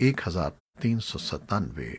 1,397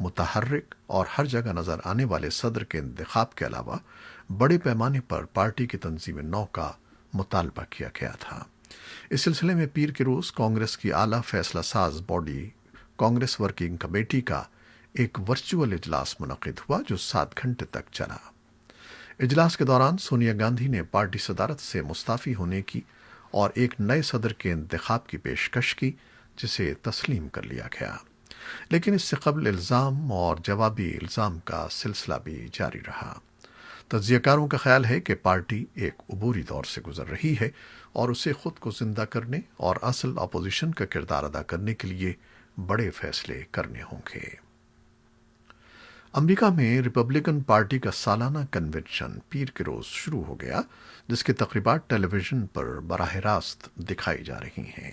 متحرک اور ہر جگہ نظر آنے والے صدر کے انتخاب کے علاوہ بڑے پیمانے پر پارٹی کی تنظیم نو کا مطالبہ کیا گیا تھا۔ اس سلسلے میں پیر کے روز کانگریس کی اعلیٰ فیصلہ ساز باڈی کانگریس ورکنگ کمیٹی کا ایک ورچوئل اجلاس منعقد ہوا جو 7 گھنٹے تک چلا۔ اجلاس کے دوران سونیا گاندھی نے پارٹی صدارت سے مستعفی ہونے کی اور ایک نئے صدر کے انتخاب کی پیشکش کی، جسے تسلیم کر لیا گیا، لیکن اس سے قبل الزام اور جوابی الزام کا سلسلہ بھی جاری رہا۔ تجزیہ کاروں کا خیال ہے کہ پارٹی ایک عبوری دور سے گزر رہی ہے اور اسے خود کو زندہ کرنے اور اصل اپوزیشن کا کردار ادا کرنے کے لیے بڑے فیصلے کرنے ہوں گے۔ امریکہ میں ریپبلکن پارٹی کا سالانہ کنونشن پیر کے روز شروع ہو گیا، جس کی تقریبات ٹیلی ویژن پر براہ راست دکھائی جا رہی ہیں۔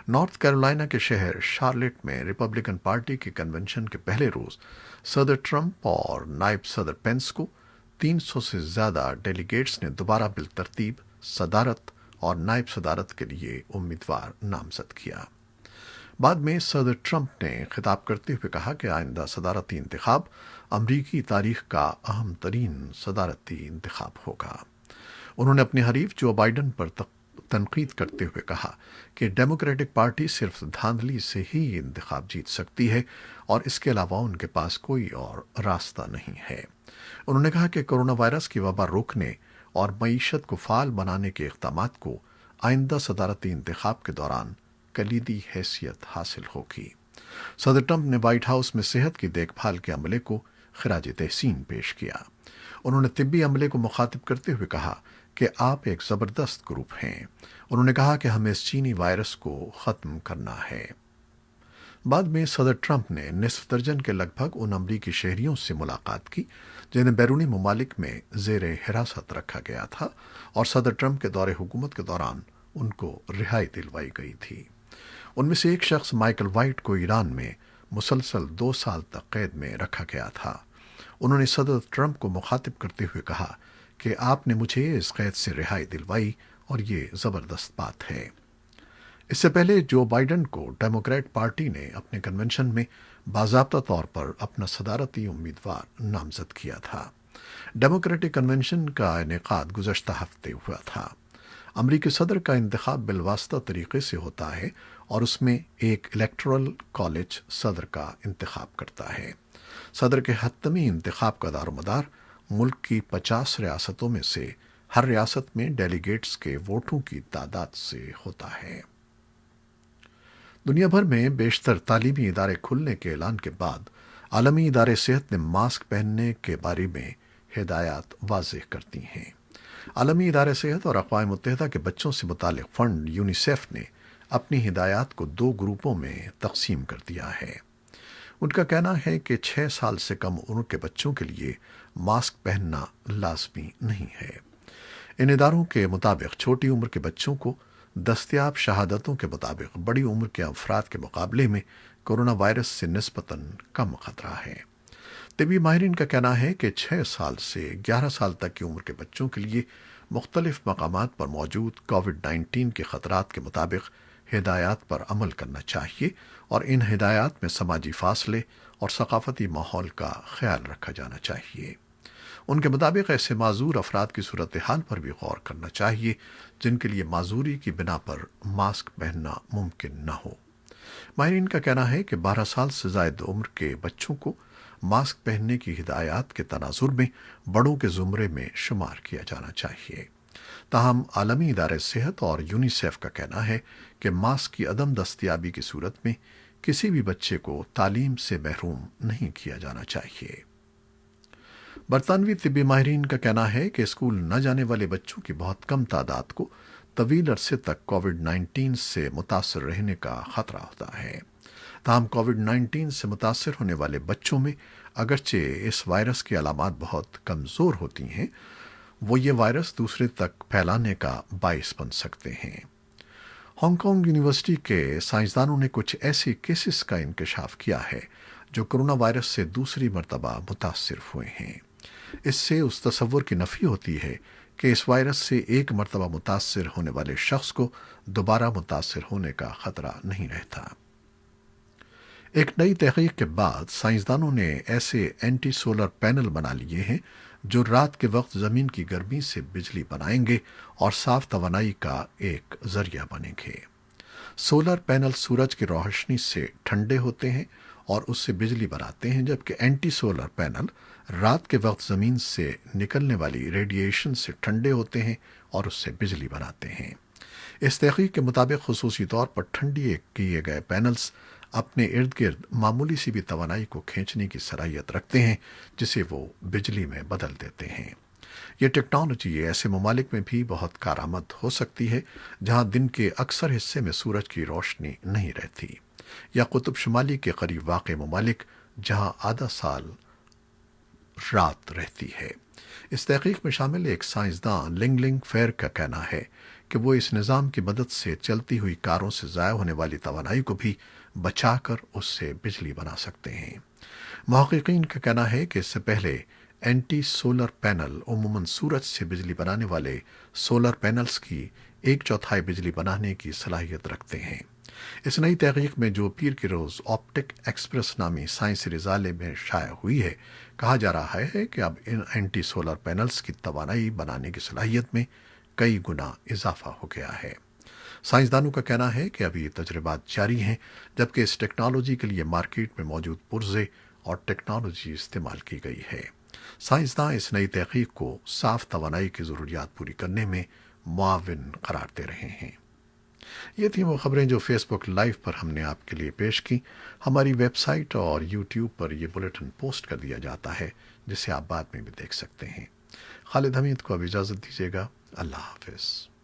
نارتھ کیرولینا کے شہر شارلٹ میں ریپبلکن پارٹی کے کنونشن کے پہلے روز صدر ٹرمپ اور نائب صدر پینس کو 300 سے زیادہ ڈیلیگیٹس نے دوبارہ بالترتیب صدارت اور نائب صدارت کے لیے امیدوار نامزد کیا۔ بعد میں صدر ٹرمپ نے خطاب کرتے ہوئے کہا کہ آئندہ صدارتی انتخاب امریکی تاریخ کا اہم ترین صدارتی انتخاب ہوگا۔ انہوں نے اپنے حریف جو بائیڈن پر تنقید کرتے ہوئے کہا کہ ڈیموکریٹک پارٹی صرف دھاندلی سے ہی انتخاب جیت سکتی ہے اور اس کے علاوہ ان کے پاس کوئی اور راستہ نہیں ہے۔ انہوں نے کہا کہ کورونا وائرس کی وبا روکنے اور معیشت کو فعال بنانے کے اقدامات کو آئندہ صدارتی انتخاب کے دوران کلیدی حیثیت حاصل ہوگی۔ صدر ٹرمپ نے وائٹ ہاؤس میں صحت کی دیکھ بھال کے عملے کو خراج تحسین پیش کیا۔ انہوں نے طبی عملے کو مخاطب کرتے ہوئے کہا کہ آپ ایک زبردست گروپ ہیں۔ انہوں نے کہا کہ ہمیں اس چینی وائرس کو ختم کرنا ہے۔ بعد میں صدر ٹرمپ نے نصف درجن کے لگ بھگ ان امریکی شہریوں سے ملاقات کی جنہیں بیرونی ممالک میں زیر حراست رکھا گیا تھا اور صدر ٹرمپ کے دور حکومت کے دوران ان کو رہائی دلوائی گئی تھی۔ ان میں سے ایک شخص مائیکل وائٹ کو ایران میں مسلسل 2 سال تک قید میں رکھا گیا تھا۔ انہوں نے صدر ٹرمپ کو مخاطب کرتے ہوئے کہا کہ آپ نے مجھے اس قید سے رہائی دلوائی اور یہ زبردست بات ہے۔ اس سے پہلے جو بائیڈن کو ڈیموکریٹ پارٹی نے اپنے کنونشن میں باضابطہ طور پر اپنا صدارتی امیدوار نامزد کیا تھا۔ ڈیموکریٹک کنونشن کا انعقاد گزشتہ ہفتے ہوا تھا۔ امریکی صدر کا انتخاب بالواسطہ طریقے سے ہوتا ہے اور اس میں ایک الیکٹورل کالج صدر کا انتخاب کرتا ہے۔ صدر کے حتمی انتخاب کا دار و مدار ملک کی 50 ریاستوں میں سے ہر ریاست میں ڈیلیگیٹس کے ووٹوں کی تعداد سے ہوتا ہے۔ دنیا بھر میں بیشتر تعلیمی ادارے کھلنے کے اعلان کے بعد عالمی ادارے صحت نے ماسک پہننے کے بارے میں ہدایات واضح کرتی ہیں۔ عالمی ادارے صحت اور اقوام متحدہ کے بچوں سے متعلق فنڈ یونیسیف نے اپنی ہدایات کو 2 گروپوں میں تقسیم کر دیا ہے۔ ان کا کہنا ہے کہ 6 سال سے کم عمر کے بچوں کے لیے ماسک پہننا لازمی نہیں ہے۔ ان اداروں کے مطابق چھوٹی عمر کے بچوں کو دستیاب شہادتوں کے مطابق بڑی عمر کے افراد کے مقابلے میں کورونا وائرس سے نسبتاً کم خطرہ ہے۔ طبی ماہرین کا کہنا ہے کہ 6 سال سے 11 سال تک کی عمر کے بچوں کے لیے مختلف مقامات پر موجود کووڈ-19 کے خطرات کے مطابق ہدایات پر عمل کرنا چاہیے اور ان ہدایات میں سماجی فاصلے اور ثقافتی ماحول کا خیال رکھا جانا چاہیے۔ ان کے مطابق ایسے معذور افراد کی صورتحال پر بھی غور کرنا چاہیے جن کے لیے معذوری کی بنا پر ماسک پہننا ممکن نہ ہو۔ ماہرین کا کہنا ہے کہ 12 سال سے زائد عمر کے بچوں کو ماسک پہننے کی ہدایات کے تناظر میں بڑوں کے زمرے میں شمار کیا جانا چاہیے۔ تاہم عالمی ادارے صحت اور یونیسیف کا کہنا ہے کہ ماسک کی عدم دستیابی کی صورت میں کسی بھی بچے کو تعلیم سے محروم نہیں کیا جانا چاہیے۔ برطانوی طبی ماہرین کا کہنا ہے کہ اسکول نہ جانے والے بچوں کی بہت کم تعداد کو طویل عرصے تک کووڈ-19 سے متاثر رہنے کا خطرہ ہوتا ہے۔ تاہم کووڈ-19 سے متاثر ہونے والے بچوں میں اگرچہ اس وائرس کی علامات بہت کمزور ہوتی ہیں، وہ یہ وائرس دوسرے تک پھیلانے کا باعث بن سکتے ہیں۔ ہانگ کانگ یونیورسٹی کے سائنسدانوں نے کچھ ایسے کیسز کا انکشاف کیا ہے جو کرونا وائرس سے دوسری مرتبہ متاثر ہوئے ہیں۔ اس سے اس تصور کی نفی ہوتی ہے کہ اس وائرس سے ایک مرتبہ متاثر ہونے والے شخص کو دوبارہ متاثر ہونے کا خطرہ نہیں رہتا۔ ایک نئی تحقیق کے بعد سائنسدانوں نے ایسے اینٹی سولر پینل بنا لیے ہیں جو رات کے وقت زمین کی گرمی سے بجلی بنائیں گے اور صاف توانائی کا ایک ذریعہ بنیں گے۔ سولر پینل سورج کی روشنی سے ٹھنڈے ہوتے ہیں اور اس سے بجلی بناتے ہیں، جبکہ اینٹی سولر پینل رات کے وقت زمین سے نکلنے والی ریڈیئیشن سے ٹھنڈے ہوتے ہیں اور اس سے بجلی بناتے ہیں۔ اس تحقیق کے مطابق خصوصی طور پر ٹھنڈی کیے گئے پینلز اپنے ارد گرد معمولی سی بھی توانائی کو کھینچنے کی صلاحیت رکھتے ہیں، جسے وہ بجلی میں بدل دیتے ہیں۔ یہ ٹیکنالوجی ایسے ممالک میں بھی بہت کارآمد ہو سکتی ہے جہاں دن کے اکثر حصے میں سورج کی روشنی نہیں رہتی، یا قطب شمالی کے قریب واقع ممالک جہاں آدھا سال رات رہتی ہے۔ اس تحقیق میں شامل ایک سائنسداں لنگ لنگ فیر کا کہنا ہے کہ وہ اس نظام کی مدد سے چلتی ہوئی کاروں سے ضائع ہونے والی توانائی کو بھی بچا کر اس سے بجلی بنا سکتے ہیں۔ محققین کا کہنا ہے کہ اس سے پہلے اینٹی سولر پینل عموماً سورج سے بجلی بنانے والے سولر پینلز کی ایک چوتھائی بجلی بنانے کی صلاحیت رکھتے ہیں۔ اس نئی تحقیق میں جو پیر کے روز آپٹک ایکسپریس نامی سائنسی رسالے میں شائع ہوئی ہے، کہا جا رہا ہے کہ اب ان اینٹی سولر پینلز کی توانائی بنانے کی صلاحیت میں کئی گنا اضافہ ہو گیا ہے۔ سائنسدانوں کا کہنا ہے کہ ابھی تجربات جاری ہیں، جبکہ اس ٹیکنالوجی کے لیے مارکیٹ میں موجود پرزے اور ٹیکنالوجی استعمال کی گئی ہے۔ سائنسداں اس نئی تحقیق کو صاف توانائی کی ضروریات پوری کرنے میں معاون قرار دے رہے ہیں۔ یہ تھیں وہ خبریں جو فیس بک لائیو پر ہم نے آپ کے لیے پیش کی۔ ہماری ویب سائٹ اور یوٹیوب پر یہ بلیٹن پوسٹ کر دیا جاتا ہے، جسے آپ بعد میں بھی دیکھ سکتے ہیں۔ خالد حمید کو اب اجازت دیجیے گا۔ اللہ حافظ۔